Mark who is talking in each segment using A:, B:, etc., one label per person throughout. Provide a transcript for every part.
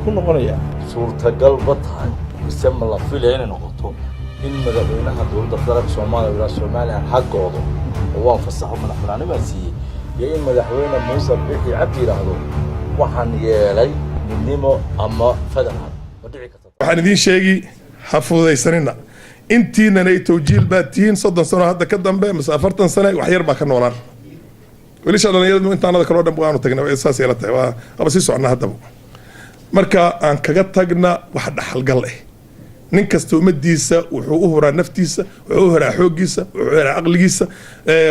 A: ku noqonayaa
B: suurtagal ba tahay mise ma la filaya inay noqoto in madaxweynaha dowladda federaalka Soomaaliya xaqooda oo waa fasaxo madaxweynaha siiyay iyo in madaxweyne Muuse Biixi Cabdi yiraahdo waxaan yeelay midnimo ama federaal
C: waxaan idin sheegi xafudaysanina intiina ay tawjiil baatiin 30 sano hadda ka dambe mise 40 sano wax yar ba ka noolaan wali shaqadeeyadu intaanada kala dhan baan u tagnaa asaas yeelata waa aba si socnaa hadda marka aan kaga tagna wax dhaxal gal ah nin kasta umadiisa wuxuu u horaa naftiisa wuxuu u horaa xoogiisa wuxuu u horaa aqligiisa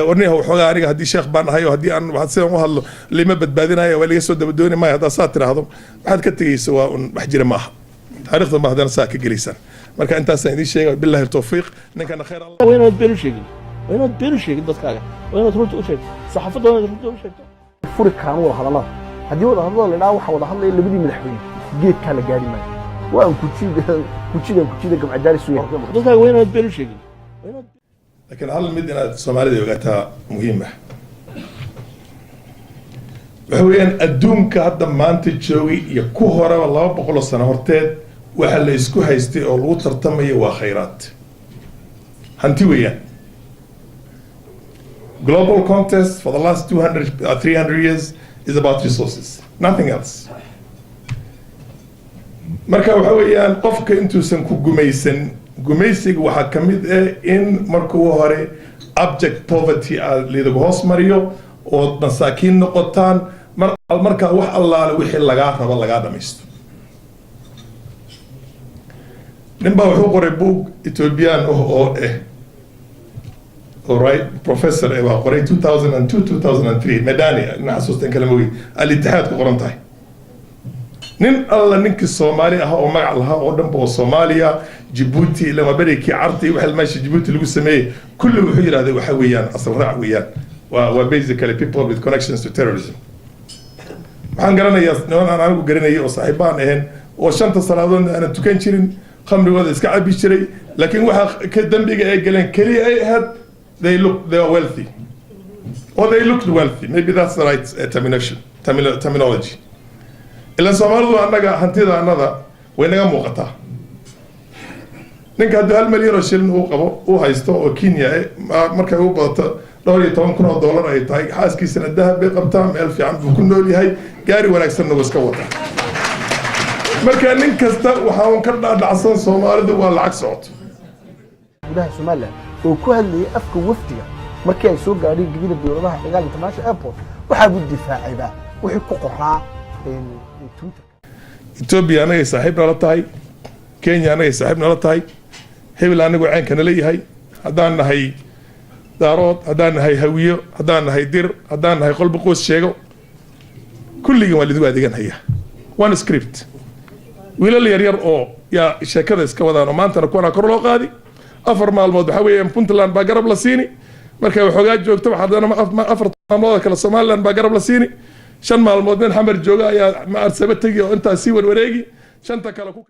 C: warniga wuxuu aniga hadii sheekh baan ahayo hadii aan wax sidaan u hadlo lima badbaadinayo waa laga soo dabadooni ma hada saa tiraahdo waxaad ka tagaysaa waa wax jira ma aha taariikhda ma hadana saa ka gelisan marka intaas aan idin sheegay billahi tawfiiq ninkana khayr allah
A: wayna beelu sheegin dadkaaga wayna runta u sheeg saxaafadda wayna runta u sheegto
D: furi kaan wada hadalada hadii wada hadalada la waxa wada hadlay labadii madaxweyne geed kala gaari maayo waan kujiida gabcadaali suuya
A: dadkaaga wayna beelu sheegin
C: laakiin hal mid inaad Soomaalida ogaataa muhiim ah waxweeyaan adduunka hadda maanta joogi iyo ku horaba 200 sano horteed waxa la isku haystay oo lagu tartamayo waa khayraad hanti weeyaan global contest for the last 300 years is about resources nothing else marka waxa weeyaan qofka intuusan ku gumaysiga waxa kamid ah in markuu hore abject poverty liidagu hoos mariyo oo masaakiin noqotaan marka wax allaale wixii laga rabo laga dhamaysto nimba wuxuu qoray book Ethiopian oo alright professor eba qoray 2002-2003 Medani naxasuustan kalamowi al-ittihad ku qoran tahay nin alla ninkii Soomaali ah oo magac lahaa oo dhanba oo Soomaaliya Djibouti lama bariki carti waxa meesha Djibouti lagu sameeyay kullu wuxuu yiraahday waxa weeyaan asal raac weeyaan waa basically people with connections to terrorism waxaan garanayaa ninaan anigu garanayay oo saaxiibaan ahayn oo shanta salaadood aan tukan jirin khamrigooda iska cabi jiray laakiin waxa ka dambiga ay galeen kaliya ay ahayd they are wealthy or they looked wealthy maybe that's the right terminology ila Soomaalidu anaga hantida anada way naga muuqataa ninka hadda 1 milyan oo shilin uu qabo uu haysto oo Kenya marka uu baato $10,000 ay tahay xaaskiisana dahab bay qabtaa meel fiican buu ku nool yahay gaari wanaagsan oo iska wada marka nin kasta waxa uu ka dhacsan Soomaalidu waa lacag socoto
D: gudaha Soomaaliya oo ku hadlay afka wafdiga markii ay soo gaadhay gibida dowladaha Cigaal International Airport waxa uu difaacayba wixii ku qoraa
C: Ethiopia anaga saaxiib nala tahay Kenya anaga saaxiib nala tahay hebel anagu caankana leeyahay hadaan nahay daarood hadaan nahay hawiyo hadaan nahay dir hadaan nahay qolba qoys sheego kulligan waa lidu adeeganaya one script wiilal yar oo yaa sheekada iska wadaan maanta kuna kor loo qaadi afar maalmood waxa weeyaan Puntland baa garab la siini markay waxoogaa joogto waxaadana afar maalmood kala Somaliland baa garab la siini 5 maalmood xamar jooga ayaa ma arsaba tagi oo inta si warwareegi shanta kala ku